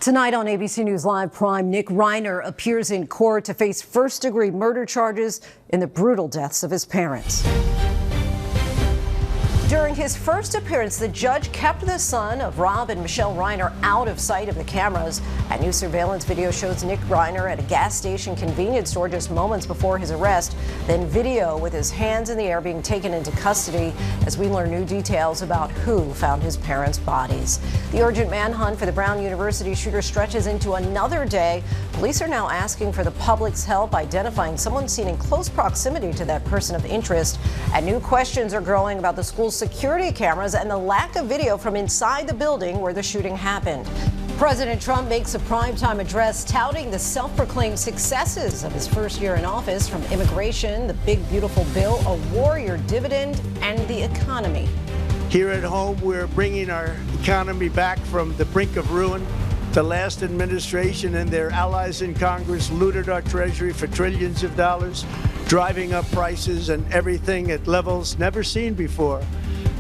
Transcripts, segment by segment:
Tonight on ABC News Live Prime, Nick Reiner appears in court to face first-degree murder charges in the brutal deaths of his parents. During his first appearance, the judge kept the son of Rob and Michelle Reiner out of sight of the cameras. A new surveillance video shows Nick Reiner at a gas station convenience store just moments before his arrest. Then video with his hands in the air being taken into custody as we learn new details about who found his parents' bodies. The urgent manhunt for the Brown University shooter stretches into another day. Police are now asking for the public's help identifying someone seen in close proximity to that person of interest. And new questions are growing about the school's security cameras and the lack of video from inside the building where the shooting happened. President Trump makes a primetime address touting the self-proclaimed successes of his first year in office, from immigration, the big beautiful bill, a warrior dividend, and the economy. Here at home, we're bringing our economy back from the brink of ruin. The last administration and their allies in Congress looted our treasury for trillions of dollars, driving up prices and everything at levels never seen before.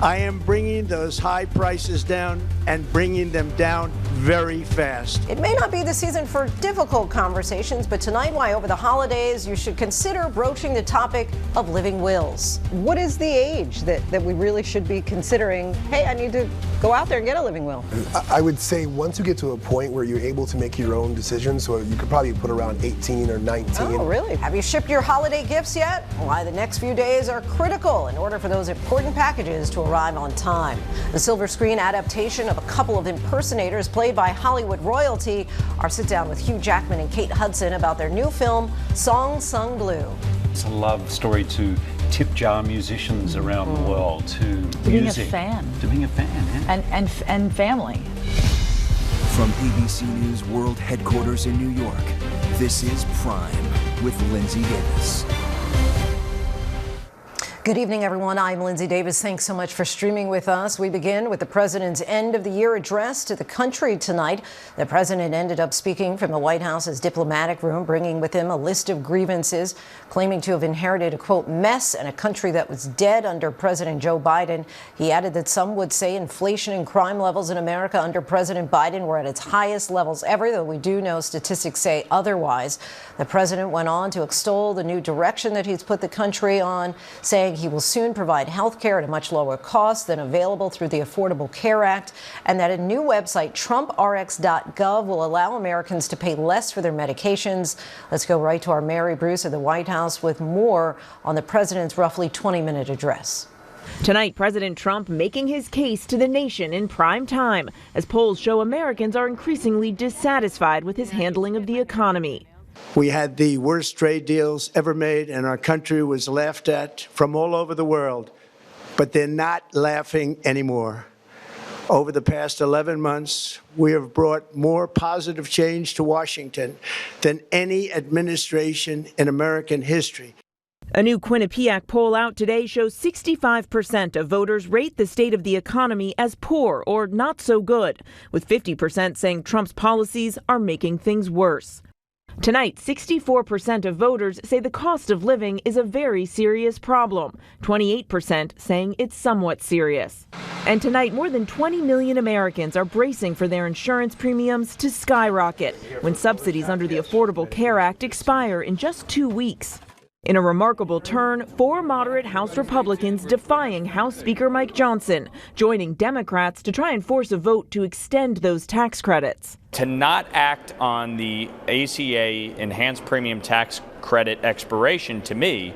I am bringing those high prices down and bringing them down very fast. It may not be the season for difficult conversations, but tonight, why over the holidays you should consider broaching the topic of living wills. What is the age that we really should be considering, hey, I need to go out there and get a living will? I would say once you get to a point where you're able to make your own decisions, so you could probably put around 18 or 19. Oh, really? Have you shipped your holiday gifts yet? Why the next few days are critical in order for those important packages to arrive on time. The silver screen adaptation of a couple of impersonators played by Hollywood royalty. Our sit down with Hugh Jackman and Kate Hudson about their new film, Song Sung Blue. It's a love story to tip jar musicians around the world, to being music. A fan. To being a fan, yeah. And family. From ABC News World Headquarters in New York, this is Prime with Linsey Davis. Good evening, everyone. I'm Linsey Davis. Thanks so much for streaming with us. We begin with the president's end-of-the-year address to the country tonight. The president ended up speaking from the White House's diplomatic room, bringing with him a list of grievances, claiming to have inherited a, quote, mess and a country that was dead under President Joe Biden. He added that some would say inflation and crime levels in America under President Biden were at its highest levels ever, though we do know statistics say otherwise. The president went on to extol the new direction that he's put the country on, saying he will soon provide health care at a much lower cost than available through the Affordable Care Act, and that a new website, TrumpRx.gov, will allow Americans to pay less for their medications. Let's go right to our Mary Bruce at the White House with more on the president's roughly 20-minute address. Tonight, President Trump making his case to the nation in prime time, as polls show Americans are increasingly dissatisfied with his handling of the economy. We had the worst trade deals ever made, and our country was laughed at from all over the world. But they're not laughing anymore. Over the past 11 months, we have brought more positive change to Washington than any administration in American history. A new Quinnipiac poll out today shows 65% of voters rate the state of the economy as poor or not so good, with 50% saying Trump's policies are making things worse. Tonight, 64% of voters say the cost of living is a very serious problem, 28% saying it's somewhat serious. And tonight, more than 20 million Americans are bracing for their insurance premiums to skyrocket when subsidies under the Affordable Care Act expire in just 2 weeks. In a remarkable turn, 4 moderate House Republicans defying House Speaker Mike Johnson, joining Democrats to try and force a vote to extend those tax credits. To not act on the ACA enhanced premium tax credit expiration, to me,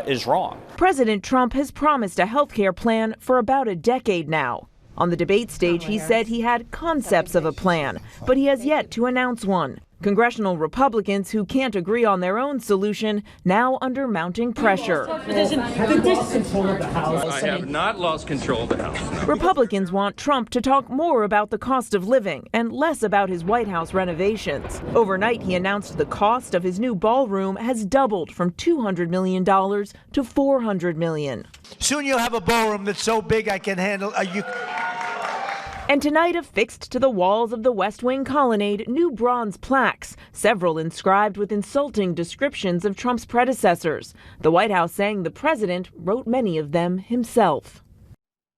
is wrong. President Trump has promised a health care plan for about a decade now. On the debate stage, he said he had concepts of a plan, but he has yet to announce one. Congressional Republicans who can't agree on their own solution now under mounting pressure. I have not lost control of the House. Republicans want Trump to talk more about the cost of living and less about his White House renovations. Overnight, he announced the cost of his new ballroom has doubled from $200 million to $400 million. Soon you'll have a ballroom that's so big I can handle. And tonight, affixed to the walls of the West Wing colonnade, new bronze plaques, several inscribed with insulting descriptions of Trump's predecessors. The White House saying the president wrote many of them himself.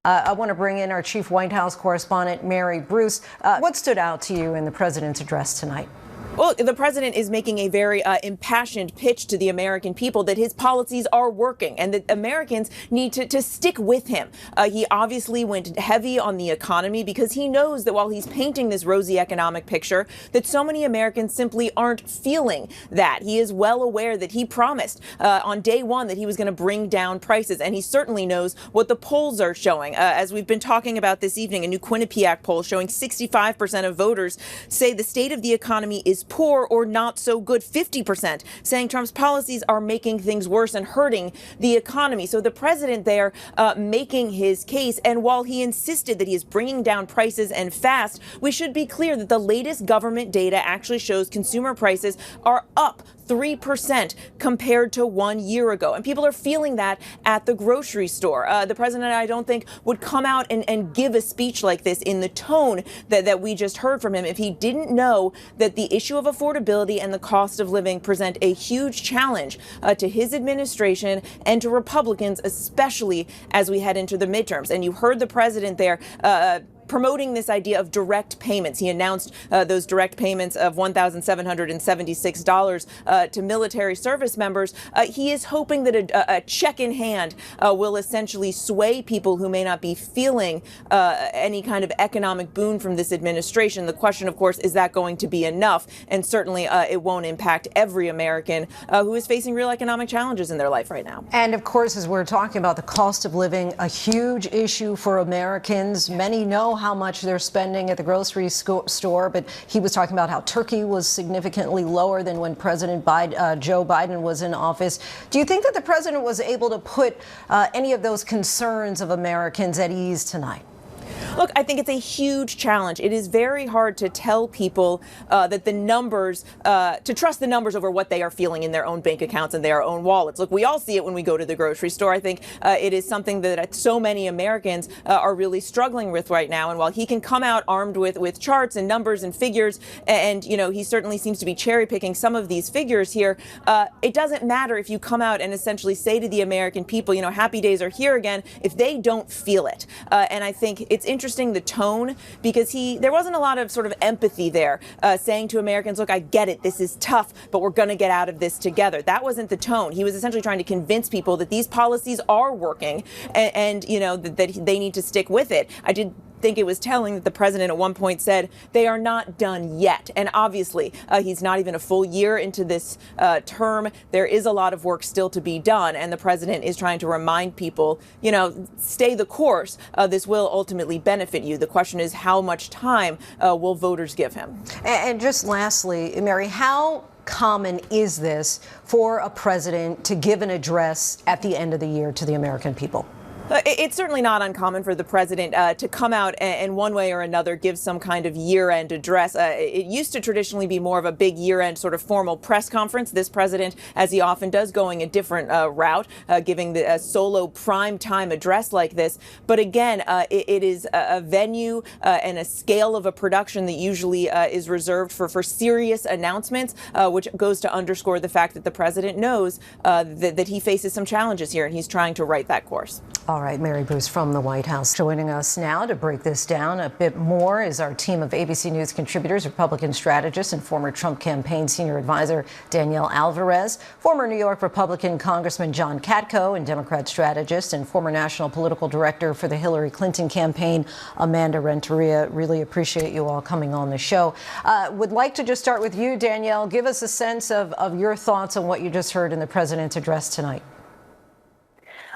I want to bring in our chief White House correspondent, Mary Bruce. What stood out to you in the president's address tonight? Well, the president is making a very impassioned pitch to the American people that his policies are working and that Americans need to stick with him. He obviously went heavy on the economy because he knows that while he's painting this rosy economic picture, that so many Americans simply aren't feeling that. He is well aware that he promised on day one that he was going to bring down prices, and he certainly knows what the polls are showing. As we've been talking about this evening, a new Quinnipiac poll showing 65% of voters say the state of the economy is poor or not so good. 50% saying Trump's policies are making things worse and hurting the economy. So the president there making his case. And while he insisted that he is bringing down prices and fast, we should be clear that the latest government data actually shows consumer prices are up 3% compared to 1 year ago. And people are feeling that at the grocery store. The president, I don't think, would come out and give a speech like this in the tone that we just heard from him if he didn't know that the issue of affordability and the cost of living present a huge challenge to his administration and to Republicans, especially as we head into the midterms. And you heard the president there promoting this idea of direct payments. He announced those direct payments of $1,776 to military service members. He is hoping that a check in hand will essentially sway people who may not be feeling any kind of economic boon from this administration. The question, of course, is that going to be enough? And certainly it won't impact every American who is facing real economic challenges in their life right now. And of course, as we're talking about the cost of living, a huge issue for Americans. Many know how much they're spending at the grocery store, but he was talking about how turkey was significantly lower than when President Joe Biden was in office. Do you think that the president was able to put any of those concerns of Americans at ease tonight? Look, I think it's a huge challenge. It is very hard to tell people that the numbers, to trust the numbers over what they are feeling in their own bank accounts and their own wallets. Look, we all see it when we go to the grocery store. I think it is something that so many Americans are really struggling with right now. And while he can come out armed with charts and numbers and figures, and, you know, he certainly seems to be cherry picking some of these figures here, it doesn't matter if you come out and essentially say to the American people, you know, happy days are here again, if they don't feel it. And I think it's interesting the tone, because there wasn't a lot of sort of empathy there, saying to Americans, look, I get it, this is tough, but we're going to get out of this together. That wasn't the tone. He was essentially trying to convince people that these policies are working and you know, that they need to stick with it. I did think it was telling that the president at one point said they are not done yet. And obviously, he's not even a full year into this term. There is a lot of work still to be done. And the president is trying to remind people, you know, stay the course. This will ultimately benefit you. The question is, how much time will voters give him? And just lastly, Mary, how common is this for a president to give an address at the end of the year to the American people? It's certainly not uncommon for the president to come out and one way or another give some kind of year-end address. It used to traditionally be more of a big year-end sort of formal press conference. This president, as he often does, going a different route, giving a solo prime-time address like this. But again, it is a venue and a scale of a production that usually is reserved for serious announcements, which goes to underscore the fact that the president knows that he faces some challenges here, and he's trying to right that course. All right, Mary Bruce from the White House. Joining us now to break this down a bit more is our team of ABC News contributors, Republican strategist and former Trump campaign senior advisor Danielle Alvarez, former New York Republican Congressman John Katko, and Democrat strategist and former national political director for the Hillary Clinton campaign, Amanda Renteria. Really appreciate you all coming on the show. Would like to just start with you, Danielle. Give us a sense of your thoughts on what you just heard in the president's address tonight.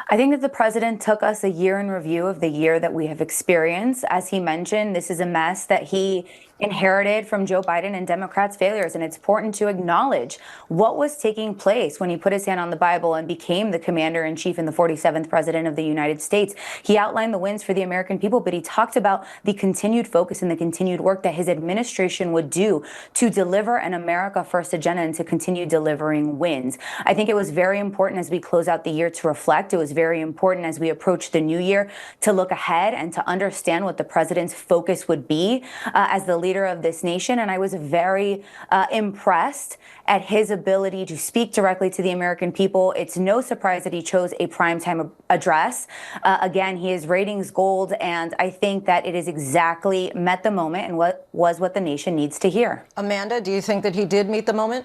I think that the president took us a year in review of the year that we have experienced. As he mentioned, this is a mess that he inherited from Joe Biden and Democrats' failures. And it's important to acknowledge what was taking place when he put his hand on the Bible and became the commander-in-chief and the 47th president of the United States. He outlined the wins for the American people, but he talked about the continued focus and the continued work that his administration would do to deliver an America First agenda and to continue delivering wins. I think it was very important as we close out the year to reflect. It was very important as we approach the new year to look ahead and to understand what the president's focus would be as the leader leader of this nation, and I was very impressed at his ability to speak directly to the American people. It's no surprise that he chose a primetime address. Again, he is ratings gold, and I think that it has exactly met the moment and what the nation needs to hear. Amanda, do you think that he did meet the moment?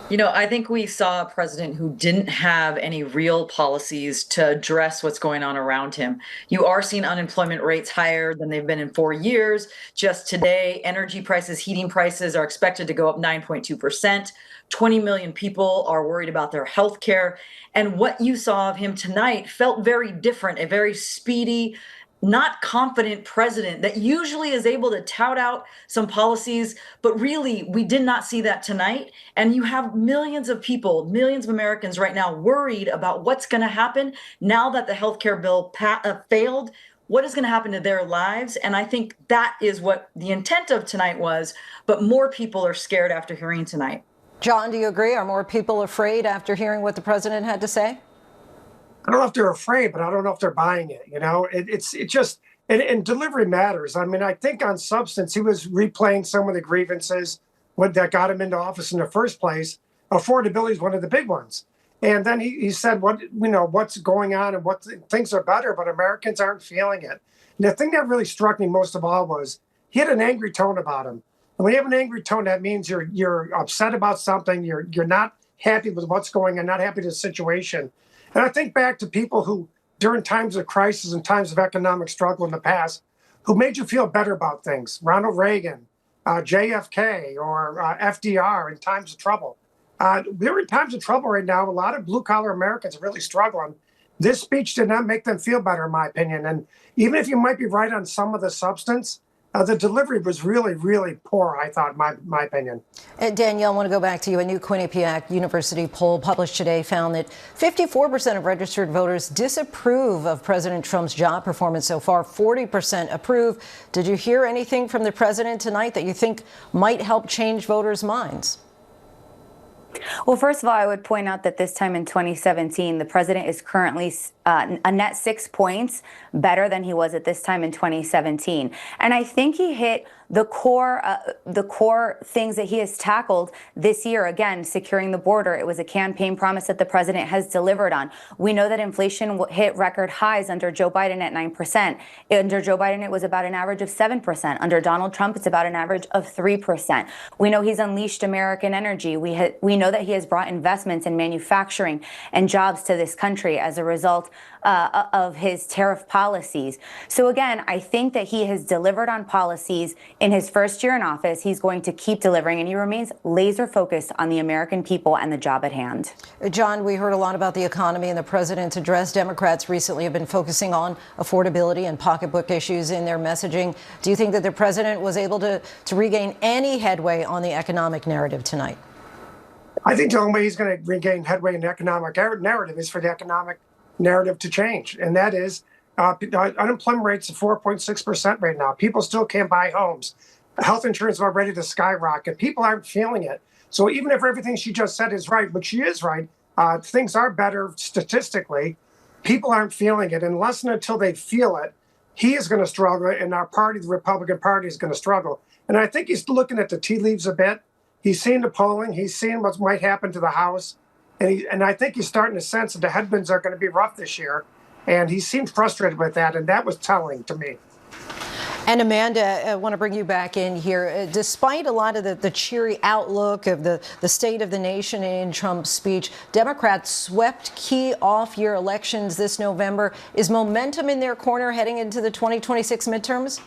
You know, I think we saw a president who didn't have any real policies to address what's going on around him. You are seeing unemployment rates higher than they've been in 4 years. Just today, energy prices, heating prices are expected to go up 9.2%. 20 million people are worried about their health care. And what you saw of him tonight felt very different, a very speedy, not confident president that usually is able to tout out some policies, but really we did not see that tonight. And you have millions of people, millions of Americans right now worried about what's going to happen now that the healthcare bill failed. What is going to happen to their lives? And I think that is what the intent of tonight was, but more people are scared after hearing tonight. John, do you agree? Are more people afraid after hearing what the president had to say? I don't know if they're afraid, but I don't know if they're buying it. You know, it's just, and delivery matters. I mean, I think on substance, he was replaying some of the grievances that got him into office in the first place. Affordability is one of the big ones. And then he said, what's going on and things are better, but Americans aren't feeling it. And the thing that really struck me most of all was he had an angry tone about him. And when you have an angry tone, that means you're upset about something. You're not happy with what's going on, not happy with the situation. And I think back to people who, during times of crisis and times of economic struggle in the past, who made you feel better about things. Ronald Reagan, JFK, or FDR in times of trouble. We're in times of trouble right now. A lot of blue-collar Americans are really struggling. This speech did not make them feel better, in my opinion. And even if you might be right on some of the substance, the delivery was really, really poor, I thought, in my opinion. Danielle, I want to go back to you. A new Quinnipiac University poll published today found that 54% of registered voters disapprove of President Trump's job performance so far. 40% approve. Did you hear anything from the president tonight that you think might help change voters' minds? Well, first of all, I would point out that this time in 2017, the president is currently a net 6 points better than he was at this time in 2017. And I think he hit the core things that he has tackled this year. Again, securing the border. It was a campaign promise that the president has delivered on. We know that inflation hit record highs under Joe Biden at 9%. Under Joe Biden, it was about an average of 7%. Under Donald Trump, it's about an average of 3%. We know he's unleashed American energy. We know that he has brought investments in manufacturing and jobs to this country as a result of his tariff policies. So again, I think that he has delivered on policies in his first year in office. He's going to keep delivering, and he remains laser focused on the American people and the job at hand. John, we heard a lot about the economy in the president's address. Democrats recently have been focusing on affordability and pocketbook issues in their messaging. Do you think that the president was able to regain any headway on the economic narrative tonight? I think the only way he's going to regain headway in the economic narrative is for the economic narrative to change. And that is unemployment rates of 4.6% right now. People still can't buy homes. Health insurance is about ready to skyrocket. People aren't feeling it. So even if everything she just said is right, which she is right, things are better statistically. People aren't feeling it. Unless and until they feel it, he is going to struggle, and our party, the Republican Party, is going to struggle. And I think he's looking at the tea leaves a bit. He's seen the polling. He's seen what might happen to the House. And I think he's starting to sense that the headwinds are going to be rough this year. And he seemed frustrated with that. And that was telling to me. And Amanda, I want to bring you back in here. Despite a lot of the cheery outlook of the state of the nation in Trump's speech, Democrats swept key off-year elections this November. Is momentum in their corner heading into the 2026 midterms?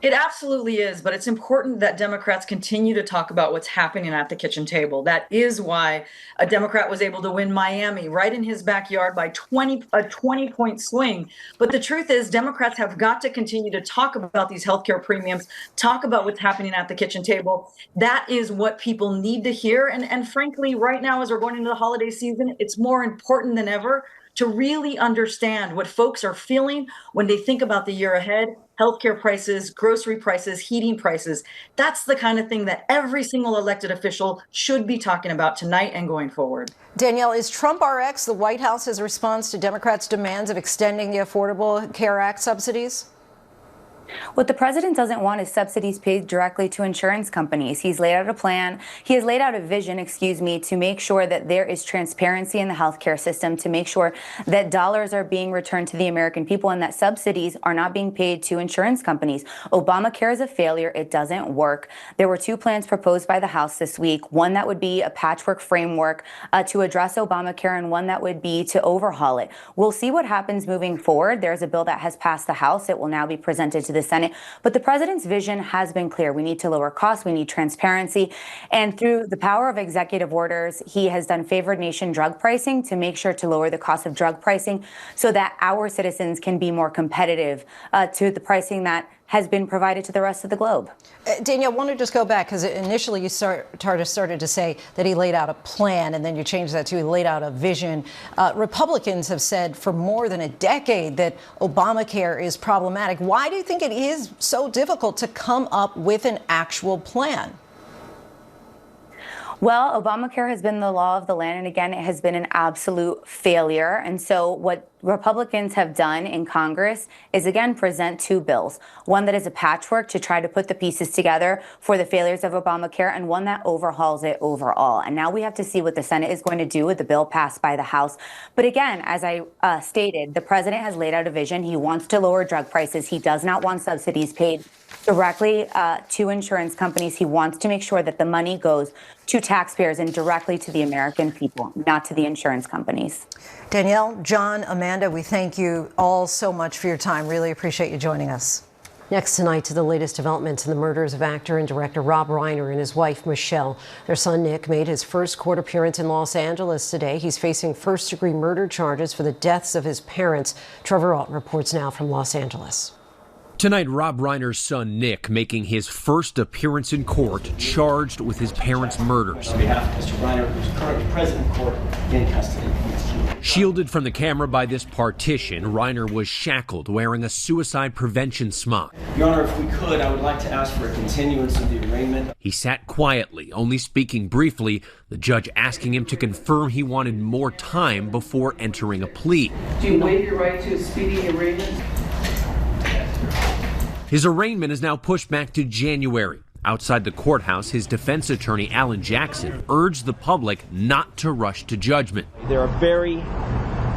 It absolutely is, but it's important that Democrats continue to talk about what's happening at the kitchen table. That is why a Democrat was able to win Miami right in his backyard by a 20-point swing. But the truth is, Democrats have got to continue to talk about these healthcare premiums, talk about what's happening at the kitchen table. That is what people need to hear. And frankly, right now, as we're going into the holiday season, it's more important than ever to really understand what folks are feeling when they think about the year ahead. Healthcare prices, grocery prices, heating prices. That's the kind of thing that every single elected official should be talking about tonight and going forward. Danielle, is Trump RX the White House's response to Democrats' demands of extending the Affordable Care Act subsidies? What the president doesn't want is subsidies paid directly to insurance companies. He's laid out a plan. He has laid out a vision, to make sure that there is transparency in the healthcare system, to make sure that dollars are being returned to the American people and that subsidies are not being paid to insurance companies. Obamacare is a failure. It doesn't work. There were two plans proposed by the House this week, one that would be a patchwork framework to address Obamacare and one that would be to overhaul it. We'll see what happens moving forward. There's a bill that has passed the House. It will now be presented to the Senate. But the president's vision has been clear. We need to lower costs. We need transparency. And through the power of executive orders, he has done favored nation drug pricing to make sure to lower the cost of drug pricing so that our citizens can be more competitive to the pricing that has been provided to the rest of the globe. Danielle, I want to just go back because initially you started to say that he laid out a plan and then you changed that to he laid out a vision. Republicans have said for more than a decade that Obamacare is problematic. Why do you think it is so difficult to come up with an actual plan? Well, Obamacare has been the law of the land, and again, it has been an absolute failure. And so what Republicans have done in Congress is, again, present two bills, one that is a patchwork to try to put the pieces together for the failures of Obamacare, and one that overhauls it overall. And now we have to see what the Senate is going to do with the bill passed by the House. But again, as I stated, the president has laid out a vision. He wants to lower drug prices. He does not want subsidies paid directly to insurance companies. He wants to make sure that the money goes to taxpayers and directly to the American people, not to the insurance companies. Danielle, John, Amanda, we thank you all so much for your time. Really appreciate you joining us. Next tonight to the latest developments in the murders of actor and director Rob Reiner and his wife Michelle. Their son Nick made his first court appearance in Los Angeles today. He's facing first-degree murder charges for the deaths of his parents. Trevor Ault reports now from Los Angeles. Tonight, Rob Reiner's son, Nick, making his first appearance in court, charged with his parents' murders. On behalf of Mr. Reiner, who's currently present in court, in custody. Shielded from the camera by this partition, Reiner was shackled, wearing a suicide prevention smock. Your Honor, if we could, I would like to ask for a continuance of the arraignment. He sat quietly, only speaking briefly, the judge asking him to confirm he wanted more time before entering a plea. Do you waive your right to a speedy arraignment? His arraignment is now pushed back to January. Outside the courthouse, his defense attorney, Alan Jackson, urged the public not to rush to judgment. There are very,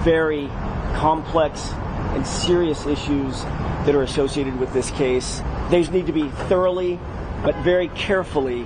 very complex and serious issues that are associated with this case. These need to be thoroughly, but very carefully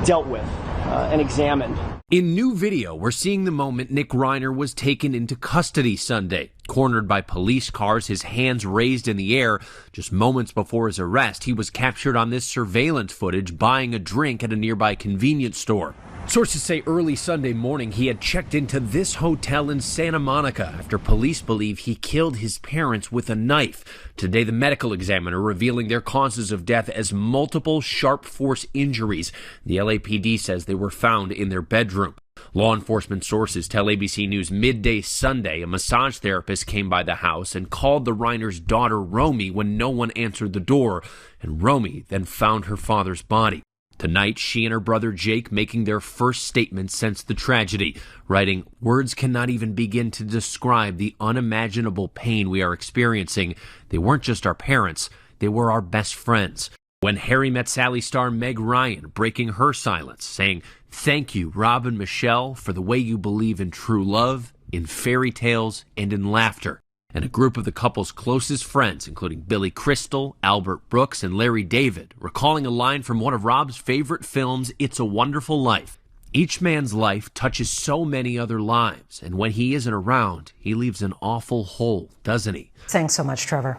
dealt with and examined. In new video, we're seeing the moment Nick Reiner was taken into custody Sunday. Cornered by police cars, his hands raised in the air. Just moments before his arrest, he was captured on this surveillance footage buying a drink at a nearby convenience store. Sources say early Sunday morning he had checked into this hotel in Santa Monica after police believe he killed his parents with a knife. Today, the medical examiner revealing their causes of death as multiple sharp force injuries. The LAPD says they were found in their bedroom. Law enforcement sources tell ABC News midday Sunday a massage therapist came by the house and called the Reiner's daughter Romy when no one answered the door, and Romy then found her father's body. Tonight, she and her brother Jake making their first statement since the tragedy, writing, "Words cannot even begin to describe the unimaginable pain we are experiencing. They weren't just our parents, they were our best friends." When Harry Met Sally star Meg Ryan breaking her silence, saying, "Thank you, Rob and Michelle, for the way you believe in true love, in fairy tales, and in laughter." And a group of the couple's closest friends, including Billy Crystal, Albert Brooks, and Larry David, recalling a line from one of Rob's favorite films, It's a Wonderful Life. Each man's life touches so many other lives, and when he isn't around, he leaves an awful hole, doesn't he? Thanks so much, Trevor.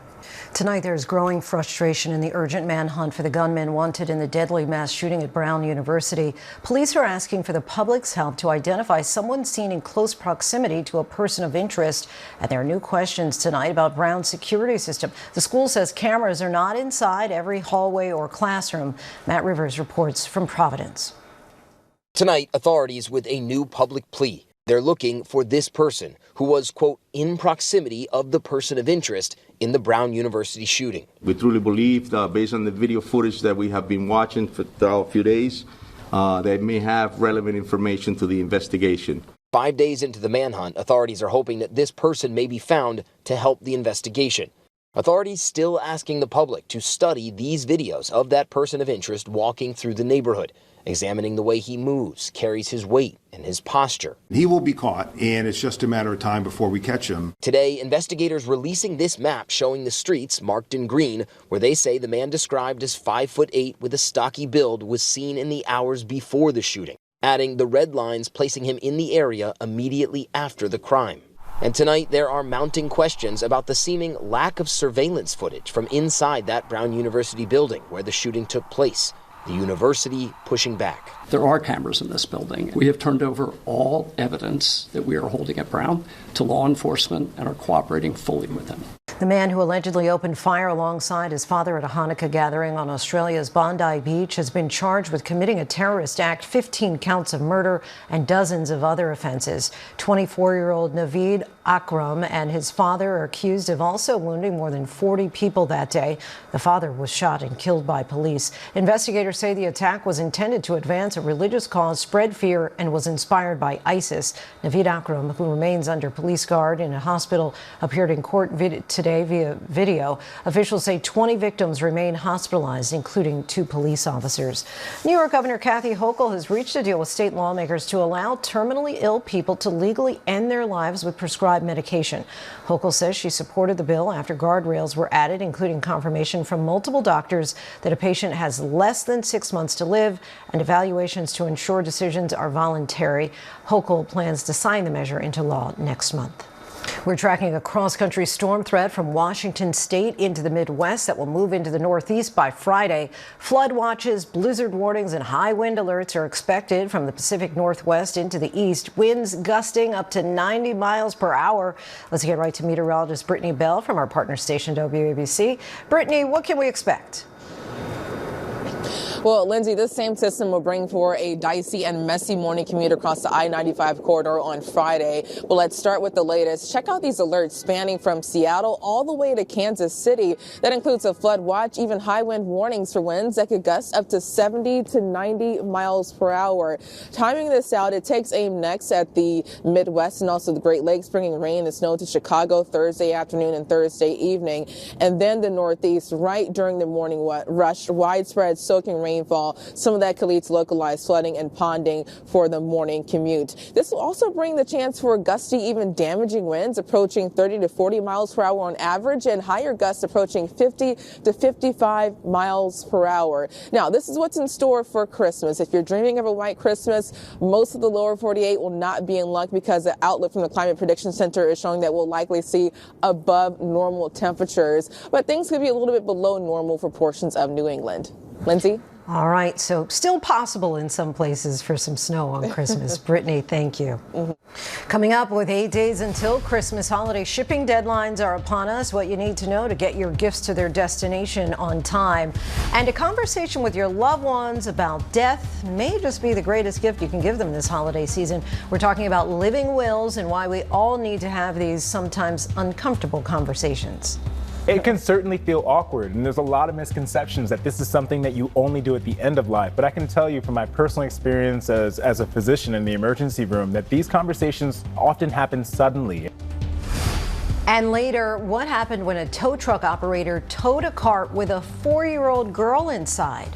Tonight, there's growing frustration in the urgent manhunt for the gunman wanted in the deadly mass shooting at Brown University. Police are asking for the public's help to identify someone seen in close proximity to a person of interest. And there are new questions tonight about Brown's security system. The school says cameras are not inside every hallway or classroom. Matt Rivers reports from Providence. Tonight, authorities with a new public plea. They're looking for this person who was, quote, in proximity of the person of interest in the Brown University shooting. We truly believe, based on the video footage that we have been watching for a few days, they may have relevant information to the investigation. 5 days into the manhunt, authorities are hoping that this person may be found to help the investigation. Authorities still asking the public to study these videos of that person of interest walking through the neighborhood, examining the way he moves, carries his weight, and his posture. He will be caught, and it's just a matter of time before we catch him. Today, investigators releasing this map showing the streets marked in green, where they say the man described as 5'8" with a stocky build was seen in the hours before the shooting, adding the red lines placing him in the area immediately after the crime. And tonight, there are mounting questions about the seeming lack of surveillance footage from inside that Brown University building where the shooting took place. The university pushing back. There are cameras in this building. We have turned over all evidence that we are holding at Brown to law enforcement and are cooperating fully with them. The man who allegedly opened fire alongside his father at a Hanukkah gathering on Australia's Bondi Beach has been charged with committing a terrorist act, 15 counts of murder, and dozens of other offenses. 24-year-old Naveed Akram and his father are accused of also wounding more than 40 people that day. The father was shot and killed by police. Investigators say the attack was intended to advance a religious cause, spread fear, and was inspired by ISIS. Naveed Akram, who remains under police guard in a hospital, appeared in court today via video. Officials say 20 victims remain hospitalized, including 2 police officers. New York Governor Kathy Hochul has reached a deal with state lawmakers to allow terminally ill people to legally end their lives with prescribed medication. Hochul says she supported the bill after guardrails were added, including confirmation from multiple doctors that a patient has less than 6 months to live and evaluations to ensure decisions are voluntary. Hochul plans to sign the measure into law next month. We're tracking a cross-country storm threat from Washington state into the Midwest that will move into the Northeast by Friday. Flood watches, blizzard warnings, and high wind alerts are expected from the Pacific Northwest into the east. Winds gusting up to 90 miles per hour. Let's get right to meteorologist Brittany Bell from our partner station WABC. Brittany, what can we expect? Well, Lindsay, this same system will bring for a dicey and messy morning commute across the I-95 corridor on Friday. Well, let's start with the latest. Check out these alerts spanning from Seattle all the way to Kansas City. That includes a flood watch, even high wind warnings for winds that could gust up to 70 to 90 miles per hour. Timing this out, it takes aim next at the Midwest and also the Great Lakes, bringing rain and snow to Chicago Thursday afternoon and Thursday evening. And then the Northeast right during the morning rush, widespread soaking rainfall. Some of that could lead to localized flooding and ponding for the morning commute. This will also bring the chance for gusty, even damaging winds approaching 30 to 40 miles per hour on average, and higher gusts approaching 50 to 55 miles per hour. Now, this is what's in store for Christmas. If you're dreaming of a white Christmas, most of the lower 48 will not be in luck because the outlook from the Climate Prediction Center is showing that we'll likely see above normal temperatures, but things could be a little bit below normal for portions of New England. Lindsay? All right, so still possible in some places for some snow on Christmas. Brittany, thank you. Coming up, with 8 days until Christmas, holiday shipping deadlines are upon us. What you need to know to get your gifts to their destination on time. And a conversation with your loved ones about death may just be the greatest gift you can give them this holiday season. We're talking about living wills and why we all need to have these sometimes uncomfortable conversations. It can certainly feel awkward, and there's a lot of misconceptions that this is something that you only do at the end of life. But I can tell you from my personal experience as a physician in the emergency room that these conversations often happen suddenly. And later, what happened when a tow truck operator towed a cart with a 4-year-old girl inside?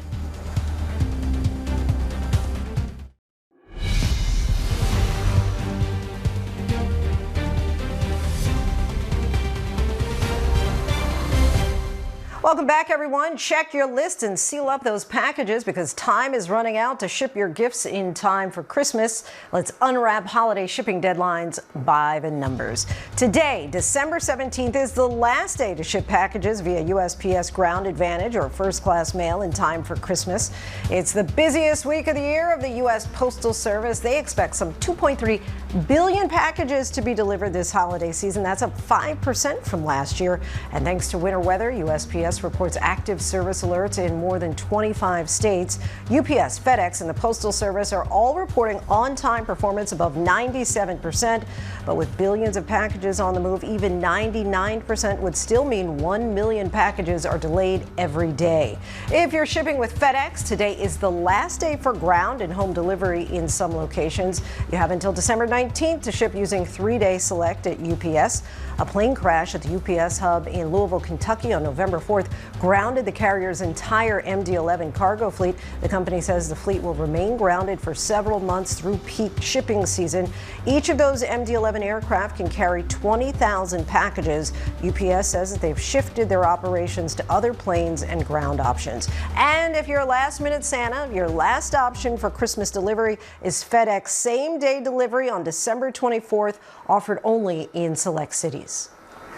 Welcome back, everyone. Check your list and seal up those packages because time is running out to ship your gifts in time for Christmas. Let's unwrap holiday shipping deadlines by the numbers. Today, December 17th, is the last day to ship packages via USPS Ground Advantage or first class mail in time for Christmas. It's the busiest week of the year of the U.S. Postal Service. They expect some 2.3 billion packages to be delivered this holiday season. That's up 5% from last year. And thanks to winter weather, USPS USPS reports active service alerts in more than 25 states. UPS, FedEx, and the Postal Service are all reporting on-time performance above 97%. But with billions of packages on the move, even 99% would still mean 1 million packages are delayed every day. If you're shipping with FedEx, today is the last day for ground and home delivery in some locations. You have until December 19th to ship using 3-day select at UPS. A plane crash at the UPS hub in Louisville, Kentucky on November 4th grounded the carrier's entire MD-11 cargo fleet. The company says the fleet will remain grounded for several months through peak shipping season. Each of those MD-11 aircraft can carry 20,000 packages. UPS says that they've shifted their operations to other planes and ground options. And if you're a last-minute Santa, your last option for Christmas delivery is FedEx same-day delivery on December 24th, offered only in select cities.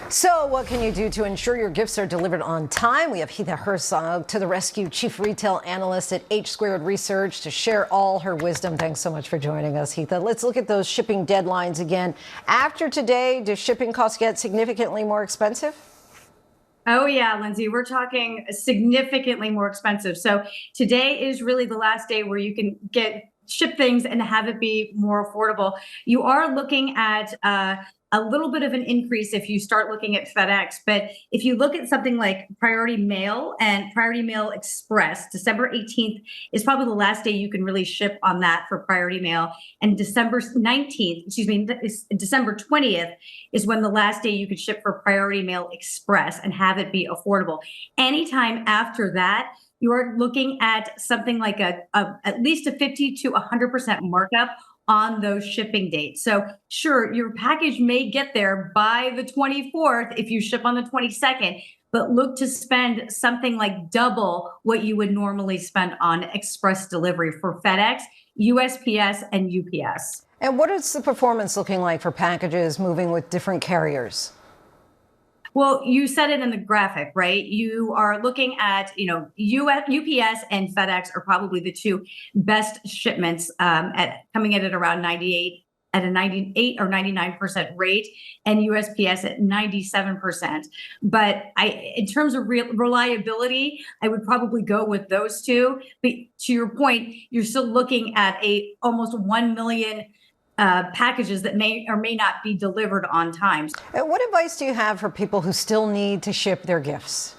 So what can you do to ensure your gifts are delivered on time? We have Heather Herzog to the rescue, chief retail analyst at H² Research, to share all her wisdom. Thanks so much for joining us, Heather. Let's look at those shipping deadlines again. After today, do shipping costs get significantly more expensive? Oh, yeah, Lindsay, we're talking significantly more expensive. So today is really the last day where you can ship things and have it be more affordable. You are looking at a little bit of an increase if you start looking at FedEx. But if you look at something like Priority Mail and Priority Mail Express, December 18th is probably the last day you can really ship on that for Priority Mail. And December 20th is when the last day you could ship for Priority Mail Express and have it be affordable. Anytime after that, you're looking at something like at least a 50 to 100% markup on those shipping dates. So sure, your package may get there by the 24th if you ship on the 22nd, but look to spend something like double what you would normally spend on express delivery for FedEx, USPS, and UPS. And what is the performance looking like for packages moving with different carriers? Well, you said it in the graphic, right? You are looking at, UPS and FedEx are probably the two best shipments coming in at around 98 or 99% rate, and USPS at 97%. But in terms of reliability, I would probably go with those two. But to your point, you're still looking at almost 1 million packages that may or may not be delivered on time. What advice do you have for people who still need to ship their gifts?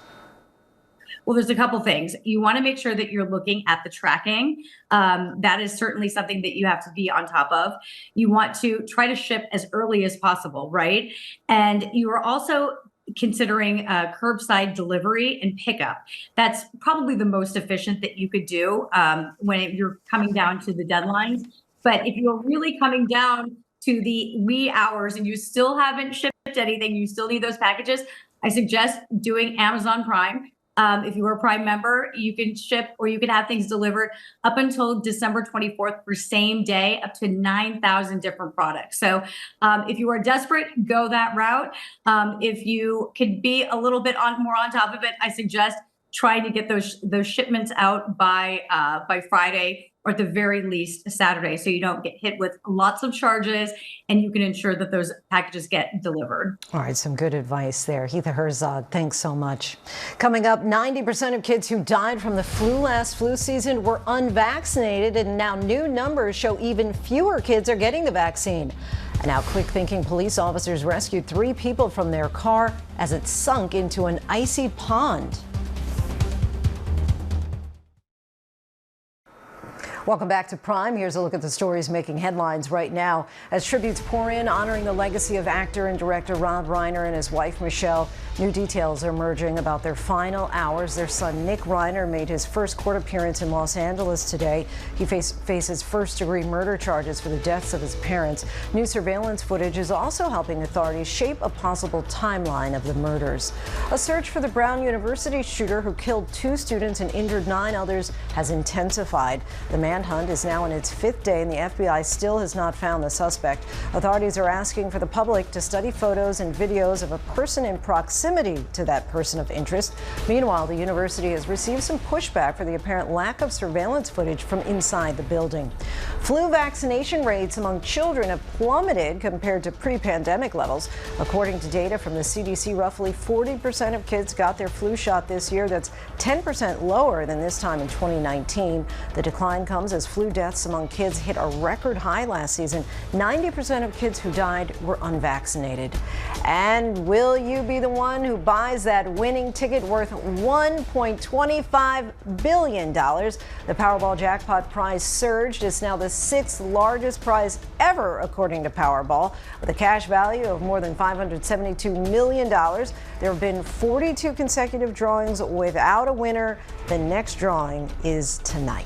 Well, there's a couple things. You want to make sure that you're looking at the tracking. That is certainly something that you have to be on top of. You want to try to ship as early as possible, right? And you are also considering curbside delivery and pickup. That's probably the most efficient that you could do when you're coming down to the deadlines. But if you're really coming down to the wee hours and you still haven't shipped anything, you still need those packages, I suggest doing Amazon Prime. If you are a Prime member, you can ship or you can have things delivered up until December 24th for same day, up to 9,000 different products. So if you are desperate, go that route. If you can be a little bit more on top of it, I suggest trying to get those shipments out by Friday, or at the very least Saturday, so you don't get hit with lots of charges and you can ensure that those packages get delivered. All right, some good advice there. Heather Herzog, thanks so much. Coming up, 90% of kids who died from the last flu season were unvaccinated, and now new numbers show even fewer kids are getting the vaccine. And now quick-thinking police officers rescued 3 people from their car as it sunk into an icy pond. Welcome back to Prime. Here's a look at the stories making headlines right now. As tributes pour in, honoring the legacy of actor and director Rob Reiner and his wife Michelle, new details are emerging about their final hours. Their son Nick Reiner made his first court appearance in Los Angeles today. He faces first-degree murder charges for the deaths of his parents. New surveillance footage is also helping authorities shape a possible timeline of the murders. A search for the Brown University shooter who killed 2 students and injured 9 others has intensified. The manhunt is now in its 5th day, and the FBI still has not found the suspect. Authorities are asking for the public to study photos and videos of a person in proximity to that person of interest. Meanwhile, the university has received some pushback for the apparent lack of surveillance footage from inside the building. Flu vaccination rates among children have plummeted compared to pre-pandemic levels. According to data from the CDC, roughly 40% of kids got their flu shot this year. That's 10% lower than this time in 2019. The decline comes as flu deaths among kids hit a record high last season. 90% of kids who died were unvaccinated. And will you be the one who buys that winning ticket worth $1.25 billion? The Powerball jackpot prize surged. It's now the 6th largest prize ever, according to Powerball, with a cash value of more than $572 million. There have been 42 consecutive drawings without a winner. The next drawing is tonight.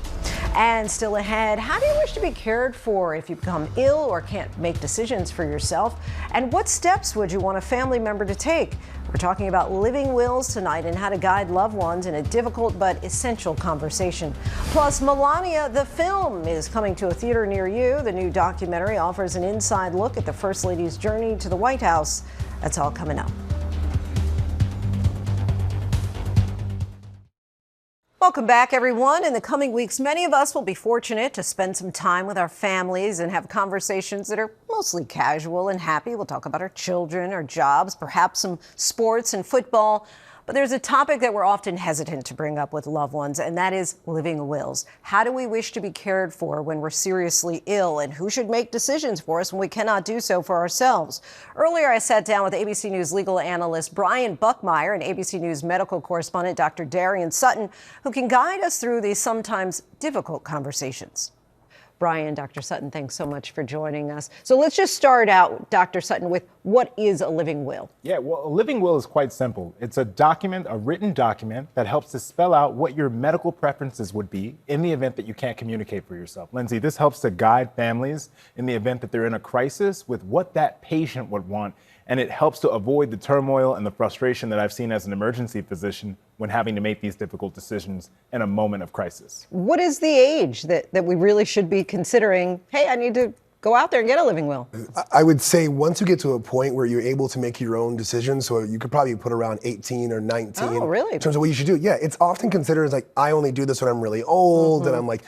And still ahead, how do you wish to be cared for if you become ill or can't make decisions for yourself? And what steps would you want a family member to take? We're talking about living wills tonight and how to guide loved ones in a difficult but essential conversation. Plus, Melania, the film, is coming to a theater near you. The new documentary offers an inside look at the First Lady's journey to the White House. That's all coming up. Welcome back, everyone. In the coming weeks, many of us will be fortunate to spend some time with our families and have conversations that are mostly casual and happy. We'll talk about our children, our jobs, perhaps some sports and football. But there's a topic that we're often hesitant to bring up with loved ones, and that is living wills. How do we wish to be cared for when we're seriously ill, and who should make decisions for us when we cannot do so for ourselves? Earlier, I sat down with ABC News legal analyst Brian Buckmeyer and ABC News medical correspondent Dr. Darian Sutton, who can guide us through these sometimes difficult conversations. Brian, Dr. Sutton, thanks so much for joining us. So let's just start out, Dr. Sutton, with what is a living will? Yeah, well, a living will is quite simple. It's a document, a written document that helps to spell out what your medical preferences would be in the event that you can't communicate for yourself. Lindsay, this helps to guide families in the event that they're in a crisis with what that patient would want. And it helps to avoid the turmoil and the frustration that I've seen as an emergency physician when having to make these difficult decisions in a moment of crisis. What is the age that we really should be considering, hey, I need to go out there and get a living will? I would say once you get to a point where you're able to make your own decisions, so you could probably put around 18 or 19 in terms of what you should do. Yeah, it's often considered as like, I only do this when I'm really old and I'm like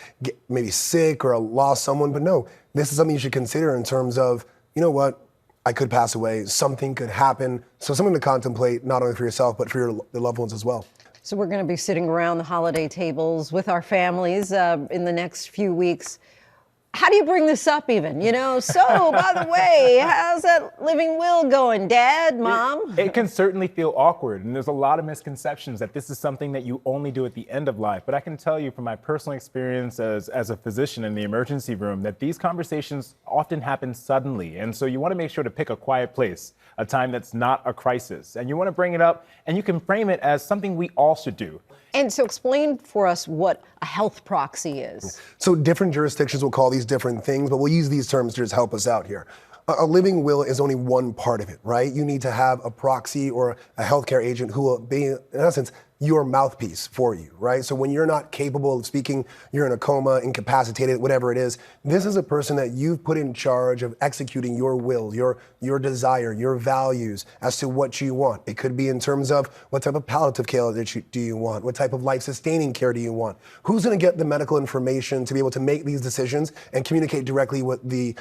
maybe sick or I lost someone. But no, this is something you should consider in terms of, you know what? I could pass away, something could happen. So something to contemplate, not only for yourself, but for your loved ones as well. So we're going to be sitting around the holiday tables with our families in the next few weeks. How do you bring this up even? You know, so by the way, how's that living will going, Dad, Mom? It can certainly feel awkward, and there's a lot of misconceptions that this is something that you only do at the end of life. But I can tell you from my personal experience as a physician in the emergency room that these conversations often happen suddenly. And so you want to make sure to pick a quiet place, a time that's not a crisis. And you want to bring it up, and you can frame it as something we all should do. And so explain for us what a health proxy is. So different jurisdictions will call these different things, but we'll use these terms to just help us out here. A living will is only one part of it, right? You need to have a proxy or a healthcare agent who will be, in essence, your mouthpiece for you, right? So when you're not capable of speaking, you're in a coma, incapacitated, whatever it is, this is a person that you've put in charge of executing your will, your desire, your values as to what you want. It could be in terms of what type of palliative care do you want? What type of life-sustaining care do you want? Who's gonna get the medical information to be able to make these decisions and communicate directly with the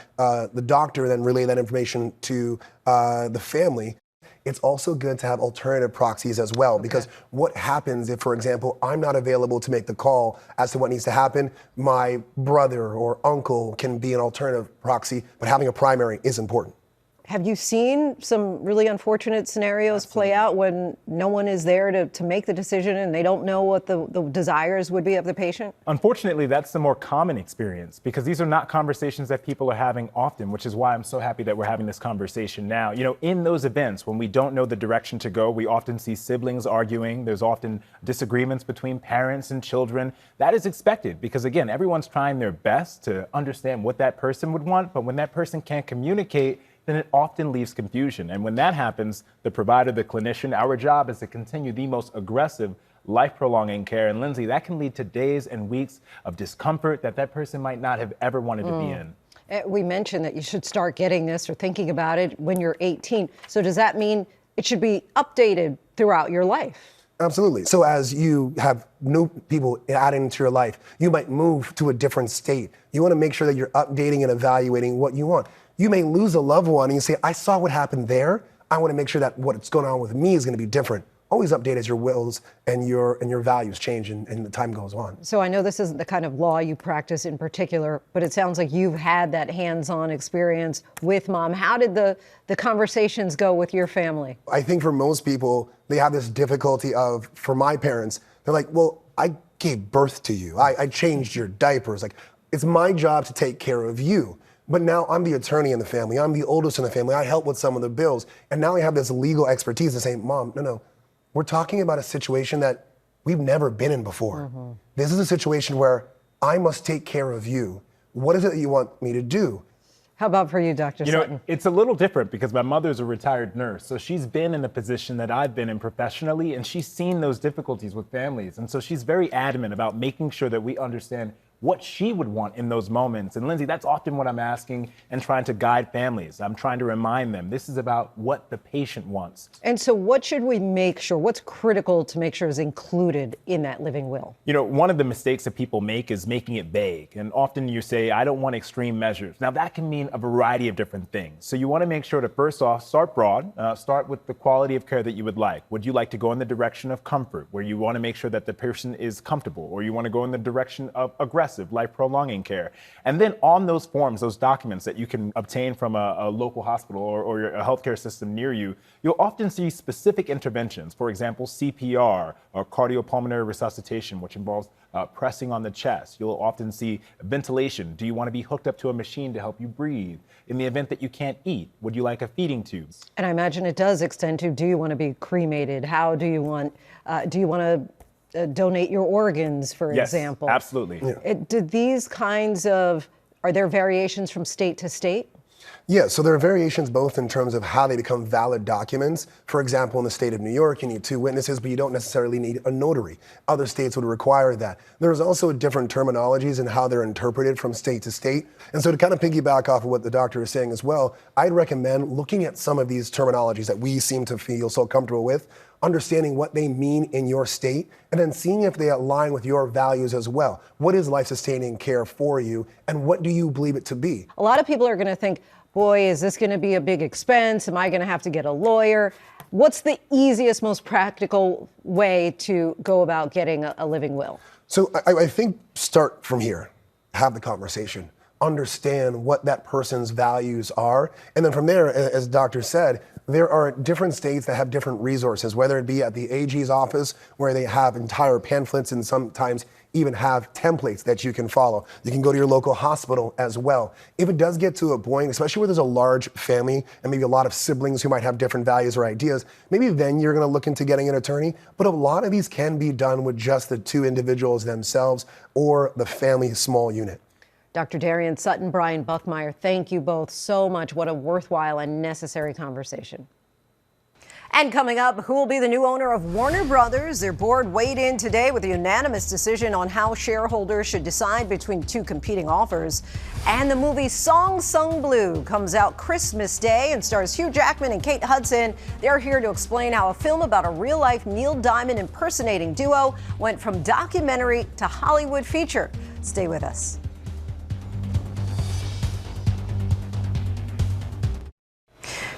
doctor and then relay that information to the family? It's also good to have alternative proxies as well, because what happens if, for example, I'm not available to make the call as to what needs to happen? My brother or uncle can be an alternative proxy, but having a primary is important. Have you seen some really unfortunate scenarios play out when no one is there to make the decision and they don't know what the desires would be of the patient? Unfortunately, that's the more common experience because these are not conversations that people are having often, which is why I'm so happy that we're having this conversation now. You know, in those events, when we don't know the direction to go, we often see siblings arguing. There's often disagreements between parents and children. That is expected because, again, everyone's trying their best to understand what that person would want, but when that person can't communicate, then it often leaves confusion. And when that happens, the provider, the clinician, our job is to continue the most aggressive, life-prolonging care. And Lindsay, that can lead to days and weeks of discomfort that person might not have ever wanted to be in. We mentioned that you should start getting this or thinking about it when you're 18. So does that mean it should be updated throughout your life? Absolutely. So as you have new people adding into your life, you might move to a different state. You want to make sure that you're updating and evaluating what you want. You may lose a loved one and you say, I saw what happened there. I want to make sure that what's going on with me is going to be different. Always update as your wills and your values change and the time goes on. So I know this isn't the kind of law you practice in particular, but it sounds like you've had that hands-on experience with Mom. How did the conversations go with your family? I think for most people, they have this difficulty of, for my parents, they're like, well, I gave birth to you. I changed your diapers. Like, it's my job to take care of you. But now I'm the attorney in the family. I'm the oldest in the family. I help with some of the bills. And now I have this legal expertise to say, Mom, no. We're talking about a situation that we've never been in before. Mm-hmm. This is a situation where I must take care of you. What is it that you want me to do? How about for you, Dr. Sutton? It's a little different because my mother's a retired nurse. So she's been in a position that I've been in professionally, and she's seen those difficulties with families. And so she's very adamant about making sure that we understand what she would want in those moments. And Linsey, that's often what I'm asking and trying to guide families. I'm trying to remind them this is about what the patient wants. And so what should we make sure, what's critical to make sure is included in that living will? One of the mistakes that people make is making it vague. And often you say, I don't want extreme measures. Now that can mean a variety of different things. So you want to make sure to first off, start broad, start with the quality of care that you would like. Would you like to go in the direction of comfort, where you want to make sure that the person is comfortable, or you want to go in the direction of aggressive, life-prolonging care? And then on those forms, those documents that you can obtain from a local hospital or a healthcare system near you, you'll often see specific interventions. For example, CPR or cardiopulmonary resuscitation, which involves pressing on the chest. You'll often see ventilation. Do you want to be hooked up to a machine to help you breathe? In the event that you can't eat, would you like a feeding tube? And I imagine it does extend to, do you want to be cremated? How do you want to donate your organs, for example? Yes, absolutely. Do these kinds of, are there variations from state to state? Yeah, so there are variations both in terms of how they become valid documents. For example, in the state of New York, you need 2 witnesses, but you don't necessarily need a notary. Other states would require that. There's also different terminologies and how they're interpreted from state to state. And so to kind of piggyback off of what the doctor is saying as well, I'd recommend looking at some of these terminologies that we seem to feel so comfortable with, understanding what they mean in your state, and then seeing if they align with your values as well. What is life-sustaining care for you, and what do you believe it to be? A lot of people are going to think, boy, is this going to be a big expense? Am I going to have to get a lawyer? What's the easiest, most practical way to go about getting a living will? So I think start from here. Have the conversation. Understand what that person's values are. And then from there, as the doctor said, there are different states that have different resources, whether it be at the AG's office, where they have entire pamphlets and sometimes even have templates that you can follow. You can go to your local hospital as well. If it does get to a point, especially where there's a large family and maybe a lot of siblings who might have different values or ideas, maybe then you're going to look into getting an attorney. But a lot of these can be done with just the 2 individuals themselves or the family small unit. Dr. Darian Sutton, Brian Buckmeyer, thank you both so much. What a worthwhile and necessary conversation. And coming up, who will be the new owner of Warner Brothers? Their board weighed in today with a unanimous decision on how shareholders should decide between 2 competing offers. And the movie Song Sung Blue comes out Christmas Day and stars Hugh Jackman and Kate Hudson. They're here to explain how a film about a real-life Neil Diamond impersonating duo went from documentary to Hollywood feature. Stay with us.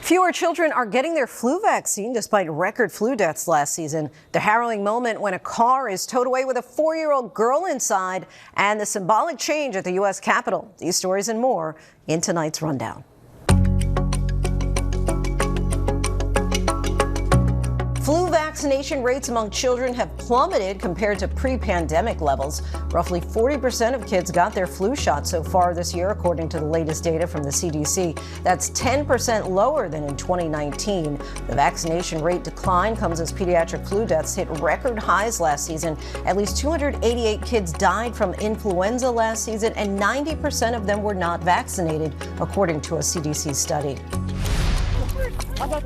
Fewer children are getting their flu vaccine despite record flu deaths last season. The harrowing moment when a car is towed away with a 4-year-old girl inside, and the symbolic change at the U.S. Capitol. These stories and more in tonight's rundown. Flu vaccination rates among children have plummeted compared to pre-pandemic levels. Roughly 40% of kids got their flu shot so far this year, according to the latest data from the CDC. That's 10% lower than in 2019. The vaccination rate decline comes as pediatric flu deaths hit record highs last season. At least 288 kids died from influenza last season, and 90% of them were not vaccinated, according to a CDC study.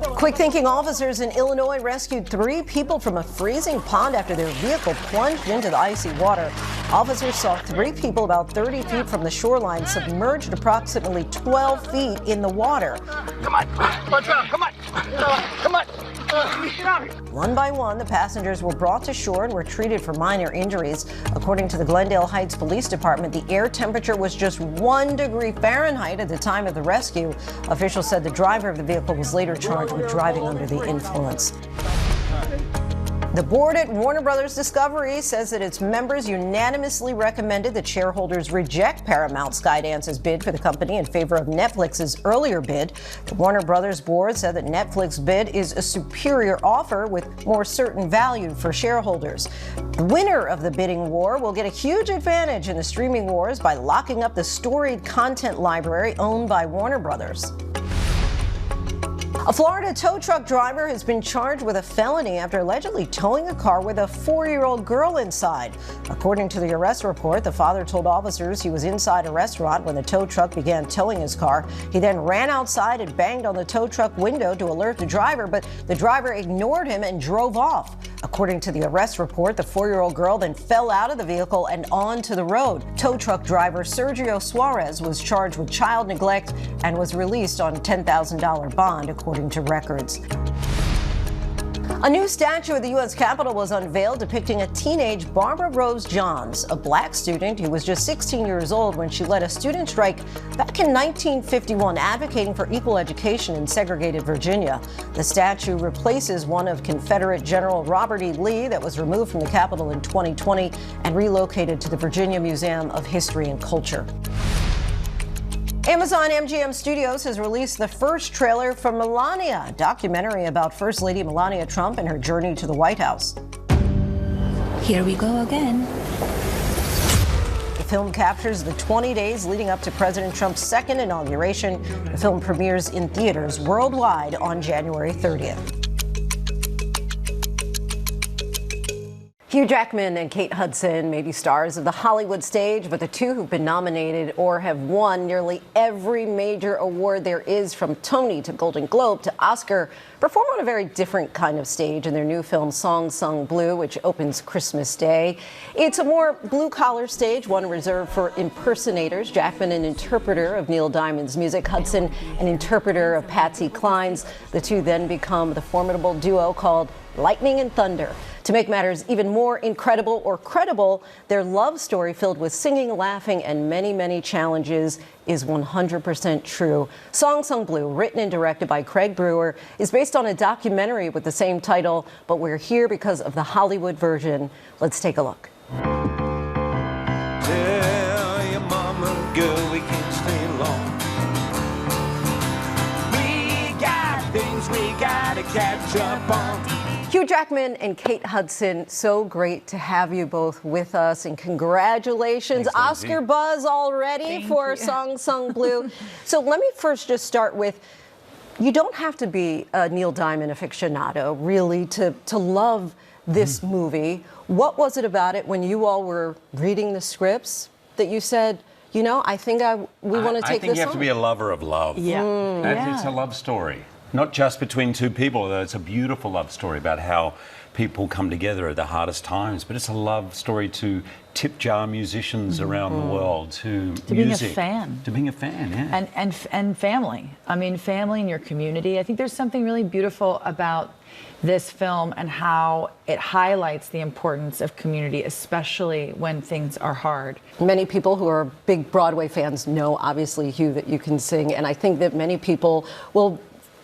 Quick-thinking officers in Illinois rescued 3 people from a freezing pond after their vehicle plunged into the icy water. Officers saw 3 people about 30 feet from the shoreline submerged approximately 12 feet in the water. Come on, let's go, come on, come on. One by one, the passengers were brought to shore and were treated for minor injuries. According to the Glendale Heights Police Department, the air temperature was just 1 degree Fahrenheit at the time of the rescue. Officials said the driver of the vehicle was later charged with driving under the influence. The board at Warner Brothers Discovery says that its members unanimously recommended that shareholders reject Paramount Skydance's bid for the company in favor of Netflix's earlier bid. The Warner Brothers board said that Netflix's bid is a superior offer with more certain value for shareholders. The winner of the bidding war will get a huge advantage in the streaming wars by locking up the storied content library owned by Warner Brothers. A Florida tow truck driver has been charged with a felony after allegedly towing a car with a 4-year-old girl inside. According to the arrest report, the father told officers he was inside a restaurant when the tow truck began towing his car. He then ran outside and banged on the tow truck window to alert the driver, but the driver ignored him and drove off. According to the arrest report, the 4-year-old girl then fell out of the vehicle and onto the road. Tow truck driver Sergio Suarez was charged with child neglect and was released on a $10,000 bond, according to records. A new statue at the U.S. Capitol was unveiled depicting a teenage Barbara Rose Johns, a black student who was just 16 years old when she led a student strike back in 1951 advocating for equal education in segregated Virginia. The statue replaces one of Confederate General Robert E. Lee that was removed from the Capitol in 2020 and relocated to the Virginia Museum of History and Culture. Amazon MGM Studios has released the first trailer for Melania, a documentary about First Lady Melania Trump and her journey to the White House. Here we go again. The film captures the 20 days leading up to President Trump's second inauguration. The film premieres in theaters worldwide on January 30th. Hugh Jackman and Kate Hudson may be stars of the Hollywood stage, but the two who've been nominated or have won nearly every major award there is, from Tony to Golden Globe to Oscar, perform on a very different kind of stage in their new film Song Sung Blue, which opens Christmas Day. It's a more blue-collar stage, one reserved for impersonators. Jackman, an interpreter of Neil Diamond's music, Hudson, an interpreter of Patsy Cline's. The two then become the formidable duo called Lightning and Thunder. To make matters even more incredible or credible, their love story, filled with singing, laughing, and many, many challenges, is 100% true. Song Sung Blue, written and directed by Craig Brewer, is based on a documentary with the same title, but we're here because of the Hollywood version. Let's take a look. Tell your mama, girl, we can't stay long. We got things we gotta catch up on. Hugh Jackman and Kate Hudson, so great to have you both with us, and congratulations. Thanks, Oscar buzz already for Song Sung Blue. So let me first just start with, you don't have to be a Neil Diamond aficionado really to love this movie. What was it about it when you all were reading the scripts that you said, you know, I think we want to take this on? I think you have to be a lover of love. Yeah. It's a love story. Not just between two people, though. It's a beautiful love story about how people come together at the hardest times. But it's a love story to tip-jar musicians around the world, to being music. a fan. To being a fan, yeah. And family. I mean, family in your community. I think there's something really beautiful about this film and how it highlights the importance of community, especially when things are hard. Many people who are big Broadway fans know, obviously, Hugh, that you can sing. And I think that many people will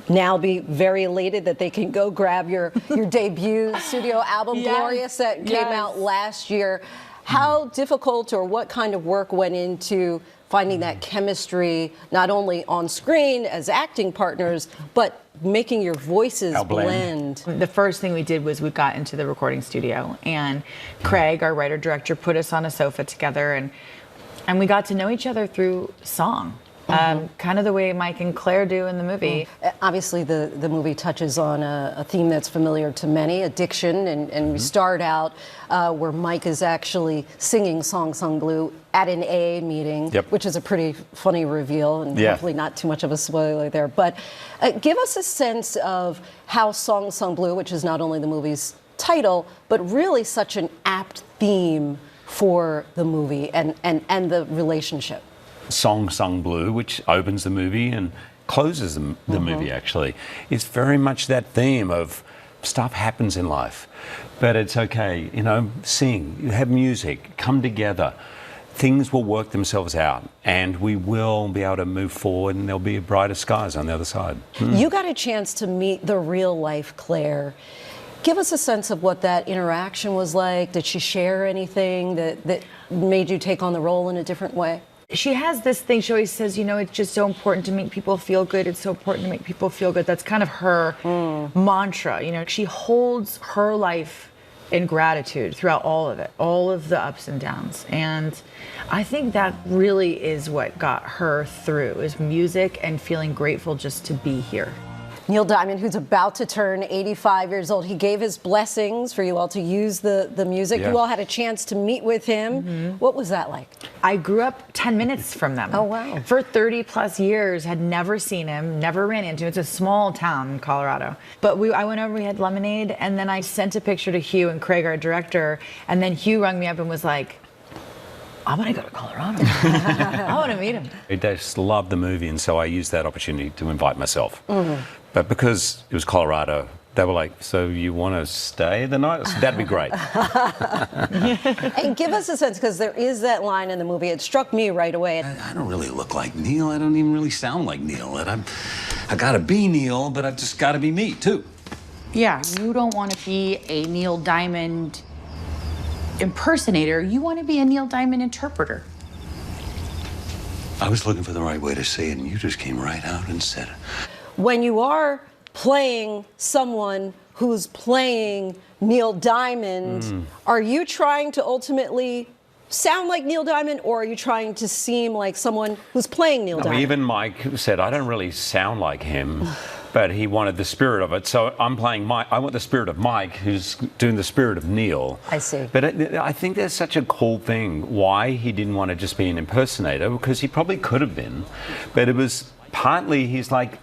now be very elated that they can go grab your debut studio album, Glorious, that came out last year. How difficult or what kind of work went into finding that chemistry, not only on screen as acting partners, but making your voices blend? The first thing we did was we got into the recording studio, and Craig, our writer-director, put us on a sofa together, and we got to know each other through song. Kind of the way Mike and Claire do in the movie. Obviously, the movie touches on a theme that's familiar to many, addiction, and we start out where Mike is actually singing Song Sung Blue at an AA meeting, which is a pretty funny reveal, and hopefully not too much of a spoiler there. But give us a sense of how Song Sung Blue, which is not only the movie's title, but really such an apt theme for the movie and the relationship. Song Sung Blue, which opens the movie and closes the movie, actually, is very much that theme of stuff happens in life, but it's okay. You know, sing, you have music, come together. Things will work themselves out, and we will be able to move forward, and there'll be brighter skies on the other side. You got a chance to meet the real life Claire. Give us a sense of what that interaction was like. Did she share anything that made you take on the role in a different way? She has this thing, she always says, you know, it's just so important to make people feel good. It's so important to make people feel good. That's kind of her mantra. You know, she holds her life in gratitude throughout all of it, all of the ups and downs. And I think that really is what got her through, is music and feeling grateful just to be here. Neil Diamond, who's about to turn 85 years old, he gave his blessings for you all to use the music. Yeah. You all had a chance to meet with him. What was that like? I grew up 10 minutes from them. Oh, wow. For 30 plus years, had never seen him, never ran into him. It's a small town in Colorado. But I went over, we had lemonade, and then I sent a picture to Hugh and Craig, our director, and then Hugh rung me up and was like, I want to go to Colorado. I want to meet him. I just love the movie, and so I used that opportunity to invite myself. But because it was Colorado, they were like, so you want to stay the night? So that'd be great. And give us a sense, because there is that line in the movie. It struck me right away. I don't really look like Neil. I don't even really sound like Neil. And I gotta be Neil, but I've just gotta be me, too. Yeah, you don't want to be a Neil Diamond impersonator. You want to be a Neil Diamond interpreter. I was looking for the right way to say it, and you just came right out and said it. When you are playing someone who's playing Neil Diamond, are you trying to ultimately sound like Neil Diamond, or are you trying to seem like someone who's playing Neil Diamond? Even Mike said, I don't really sound like him, but he wanted the spirit of it. So I'm playing Mike. I want the spirit of Mike, who's doing the spirit of Neil. I see. But I think there's such a cool thing why he didn't want to just be an impersonator, because he probably could have been. But it was partly, he's like,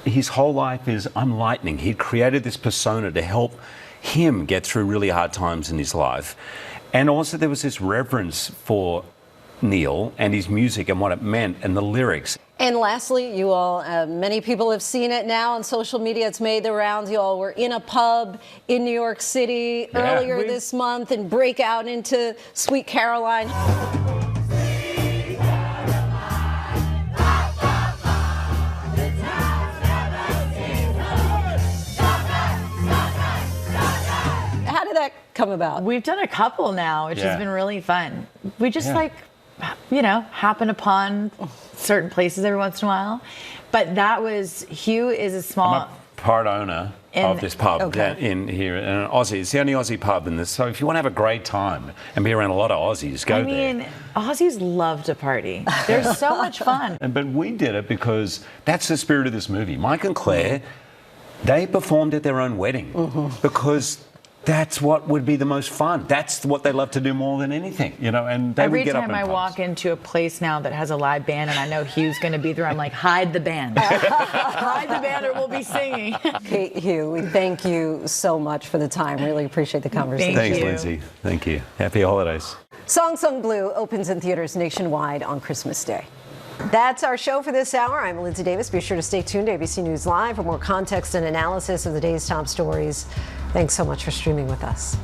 his whole life is, I'm lightning. He created this persona to help him get through really hard times in his life. And also there was this reverence for Neil and his music and what it meant and the lyrics. And lastly, you all, many people have seen it now on social media. It's made the rounds. You all were in a pub in New York City earlier this month and break out into Sweet Caroline. How did that come about? We've done a couple now, which has been really fun. We just you know, happen upon certain places every once in a while. But that was, Hugh is a small... I'm a part owner of this pub in here, in Aussie. It's the only Aussie pub in this. So if you want to have a great time and be around a lot of Aussies, go there. I mean, Aussies love to party. They're so much fun. But we did it because that's the spirit of this movie. Mike and Claire, they performed at their own wedding because that's what would be the most fun. That's what they love to do more than anything, you know. And they every would get time up in I pubs. walk into a place now that has a live band and I know Hugh's going to be there, I'm like, hide the band. Hide the band or we'll be singing. Kate, Hugh, we thank you so much for the time. Really appreciate the conversation. Thanks, Linsey. Thank you. Happy holidays. Song Sung Blue opens in theaters nationwide on Christmas Day. That's our show for this hour. I'm Linsey Davis. Be sure to stay tuned to ABC News Live for more context and analysis of the day's top stories. Thanks so much for streaming with us.